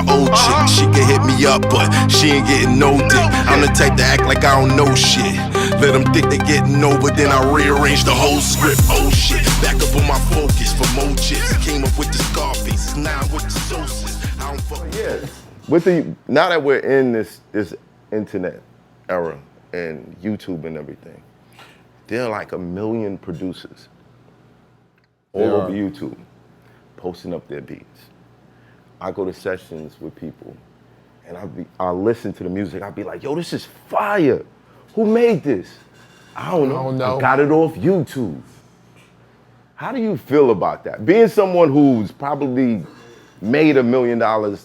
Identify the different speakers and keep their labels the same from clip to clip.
Speaker 1: my old chick. She can hit me up, but she ain't getting no dick. I'm the type to act like I don't know shit. Let them think they getting over, then I rearrange the whole script. Oh shit, back up on my focus for more chips. Came up with the Scarface, now with the sauces. I don't fuck
Speaker 2: with now that we're in this internet era and YouTube and everything, there are like 1 million producers all over YouTube posting up their beats. I go to sessions with people and I'll listen to the music. I'll be like, yo, this is fire. Who made this? I don't know. I got it off YouTube. How do you feel about that? Being someone who's probably made $1 million a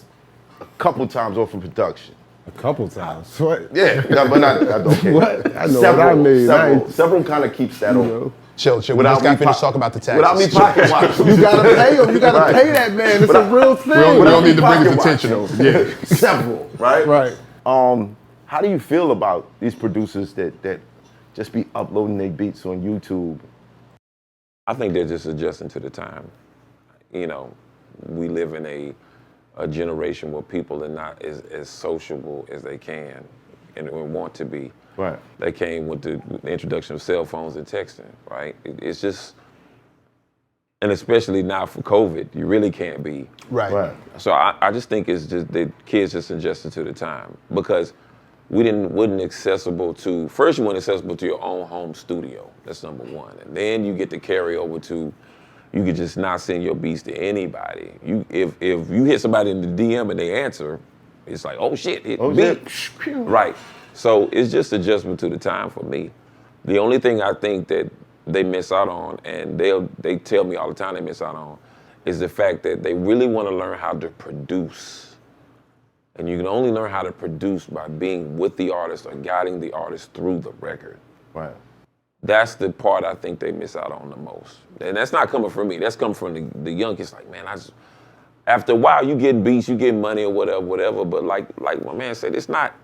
Speaker 2: couple times off of production.
Speaker 3: A couple times? What?
Speaker 2: Yeah, but not okay.
Speaker 3: What? I know what I made.
Speaker 2: Several kind of keeps that on.
Speaker 4: Chill. We just got finished talking about the taxes.
Speaker 2: Without me pocket watching.
Speaker 3: You gotta pay him. You gotta pay that man. It's a real thing.
Speaker 4: We don't need to bring his attention over. Yeah.
Speaker 2: Several, right?
Speaker 3: Right.
Speaker 2: How do you feel about these producers that just be uploading their beats on YouTube?
Speaker 5: I think they're just adjusting to the time. You know, we live in a generation where people are not as sociable as they can and want to be.
Speaker 2: Right.
Speaker 5: They came with the introduction of cell phones and texting, right? It's just, and especially now for COVID, you really can't be.
Speaker 4: Right.
Speaker 5: So I just think it's just the kids just adjusting to the time because wasn't accessible to, first you weren't accessible to your own home studio. That's number one. And then you get to carry over to, you could just not send your beats to anybody. If you hit somebody in the DM and they answer, it's like, oh shit, hit beat. Right. So it's just adjustment to the time for me. The only thing I think that they miss out on, and they tell me all the time they miss out on, is the fact that they really want to learn how to produce. And you can only learn how to produce by being with the artist or guiding the artist through the record.
Speaker 2: Right.
Speaker 5: That's the part I think they miss out on the most. And that's not coming from me. That's coming from the young kids. Like, man, after a while you get beats, you get money or whatever. But like my man said, it's not.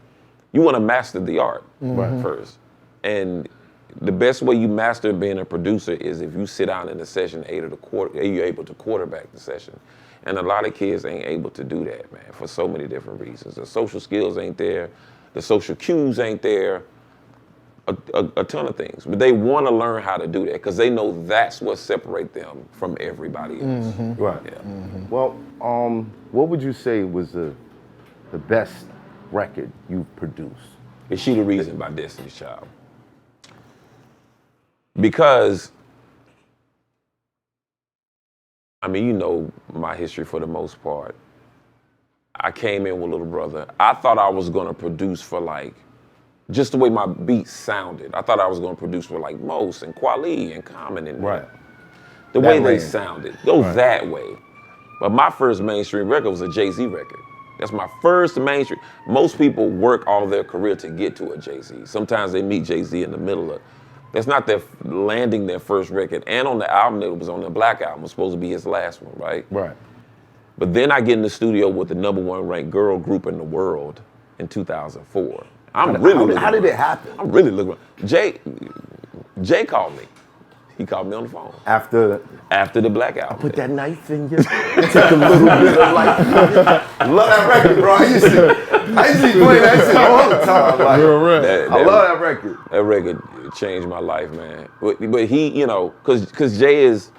Speaker 5: You want to master the art first. And the best way you master being a producer is if you sit down in the session you're able to quarterback the session. And a lot of kids ain't able to do that, man, for so many different reasons. The social skills ain't there, the social cues ain't there, a ton of things. But they want to learn how to do that because they know that's what separates them from everybody else.
Speaker 2: Right.
Speaker 5: Yeah.
Speaker 2: Well, what would you say was the best record you've produced?
Speaker 5: Is She the Reason by Destiny's Child. Because, I mean, you know my history for the most part. I came in with Little Brother. I thought I was gonna produce for like, just the way my beats sounded. I thought I was gonna produce for like Mos and Kweli and Common and the way they sounded. Go that way. But my first mainstream record was a JAYZ record. That's my first mainstream. Most people work all their career to get to a JAYZ. Sometimes they meet JAYZ in the middle of, that's not their landing their first record. And on the album that was on the Black Album was supposed to be his last one, right?
Speaker 2: Right.
Speaker 5: But then I get in the studio with the #1 ranked girl group in the world in 2004. How
Speaker 2: did it happen?
Speaker 5: I'm really looking. Jay called me. He called me on the phone. After the Black Album.
Speaker 2: Put that knife in you. Took a little bit of like, love that record, bro. I used to play that shit all the time. Like, I love that record.
Speaker 5: That record changed my life, man. But he, you know, because Jay is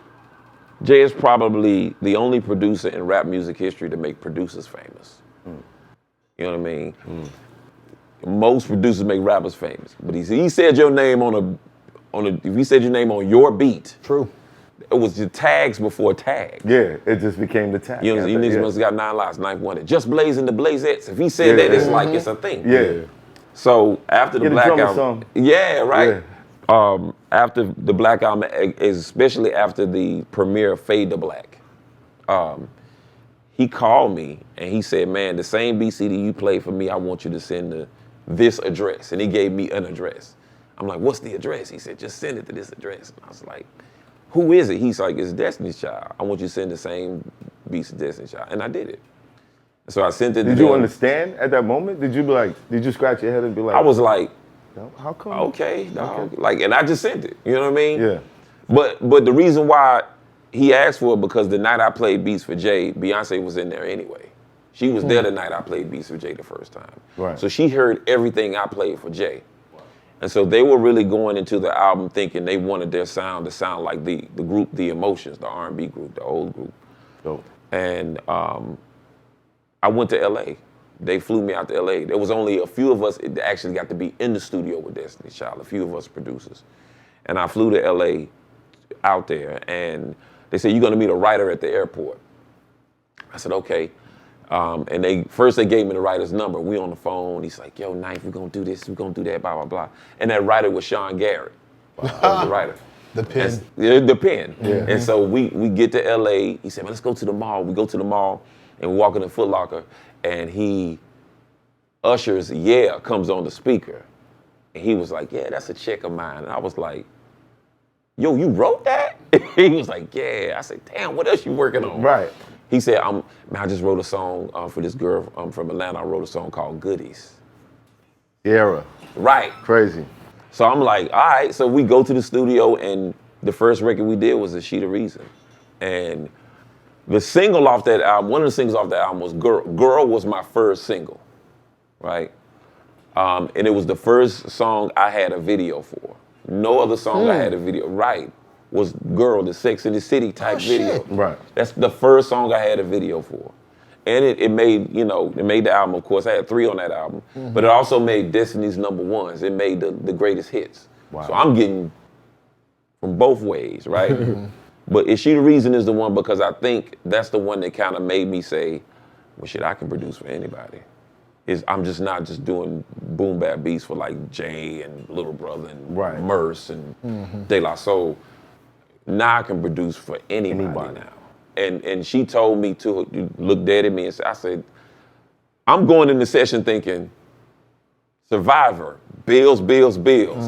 Speaker 5: probably the only producer in rap music history to make producers famous. You know what I mean? Most producers make rappers famous, but he said your name if he said your name on your beat.
Speaker 4: True.
Speaker 5: It was the tags before tag.
Speaker 2: Yeah, it just became the tag.
Speaker 5: You know, you niggas must have got 9 lives, 9th Wonder. Just blazing the blazettes. If he said that, it's like it's a thing.
Speaker 2: Yeah.
Speaker 5: So after the Black Album,
Speaker 2: song.
Speaker 5: yeah, right. Yeah. After the Black Album, especially after the premiere of Fade to Black, he called me and he said, "Man, the same BCD you played for me, I want you to send to this address." And he gave me an address. I'm like, "What's the address?" He said, "Just send it to this address." And I was like, "Who is it?" He's like, "It's Destiny's Child. I want you to send the same beats to Destiny's Child." And I did it. So I sent it to them.
Speaker 2: Did you understand at that moment? Did you scratch your head and be like,
Speaker 5: I was like,
Speaker 2: how come?
Speaker 5: Okay, dog. Like, and I just sent it. You know what I mean?
Speaker 2: Yeah.
Speaker 5: But the reason why he asked for it because the night I played beats for Jay, Beyonce was in there anyway. She was there the night I played beats for Jay the first time.
Speaker 2: Right.
Speaker 5: So she heard everything I played for Jay. And so they were really going into the album thinking they wanted their sound to sound like the group, The Emotions, the R&B group, the old group.
Speaker 2: Dope.
Speaker 5: And I went to LA. They flew me out to LA. There was only a few of us that actually got to be in the studio with Destiny's Child, a few of us producers. And I flew to LA out there, and they said, you're gonna meet a writer at the airport. I said, okay. And they gave me the writer's number. We on the phone. He's like, yo, Knife, we're gonna do this, we're gonna do that, blah, blah, blah. And that writer was Sean Garrett. That was the writer.
Speaker 4: The Pen.
Speaker 5: The Pen. Yeah. And so we get to LA. He said, man, let's go to the mall. We go to the mall and we walk in the Foot Locker, and Usher's Yeah comes on the speaker. And he was like, yeah, that's a chick of mine. And I was like, yo, you wrote that? He was like, yeah. I said, damn, what else you working on?
Speaker 2: Right.
Speaker 5: He said, I just wrote a song for this girl from Atlanta. I wrote a song called Goodies.
Speaker 2: Sierra.
Speaker 5: Right.
Speaker 2: Crazy.
Speaker 5: So I'm like, all right. So we go to the studio, and the first record we did was A Sheet of Reason. And the single off that album, one of the singles off that album was Girl. Girl was my first single, right? And it was the first song I had a video for. No other song I had a video, right, was Girl, the Sex and the City type video.
Speaker 2: Right.
Speaker 5: That's the first song I had a video for. And it made the album, of course. I had 3 on that album. But it also made Destiny's #1s. It made the greatest hits.
Speaker 2: Wow.
Speaker 5: So I'm getting from both ways, right? But Is She the Reason is the one, because I think that's the one that kind of made me say, well, shit, I can produce for anybody. I'm just not just doing boom bap beats for like Jay and Little Brother and Merce and De La Soul. Now I can produce for anybody now. And she told me to look dead at me and say, I said, I'm going in the session thinking, Survivor, Bills,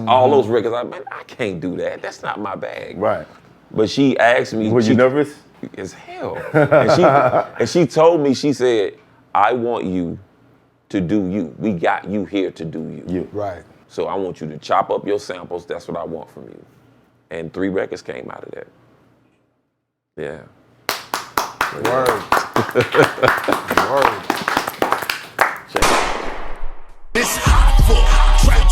Speaker 5: all those records. I can't do that. That's not my bag.
Speaker 2: Right.
Speaker 5: But she asked me.
Speaker 2: Were you nervous?
Speaker 5: As hell. And she told me, she said, I want you to do you. We got you here to do you.
Speaker 4: Right.
Speaker 5: So I want you to chop up your samples. That's what I want from you. And 3 records came out of that. Yeah.
Speaker 4: Word. Word.
Speaker 1: It's hot for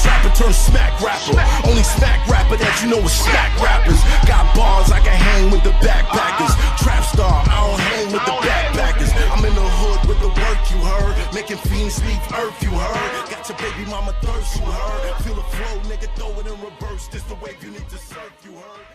Speaker 1: trapper turn smack rapper. Only smack rapper that you know is smack rappers. Got bars, I can hang with the backpackers. Trap star, I don't hang with the backpackers. I'm in the hood with the work, you heard. Making fiends leave earth, you heard. Got your baby mama thirst, you heard. Feel the flow, nigga, throw it in reverse. This the wave you need to surf, you heard.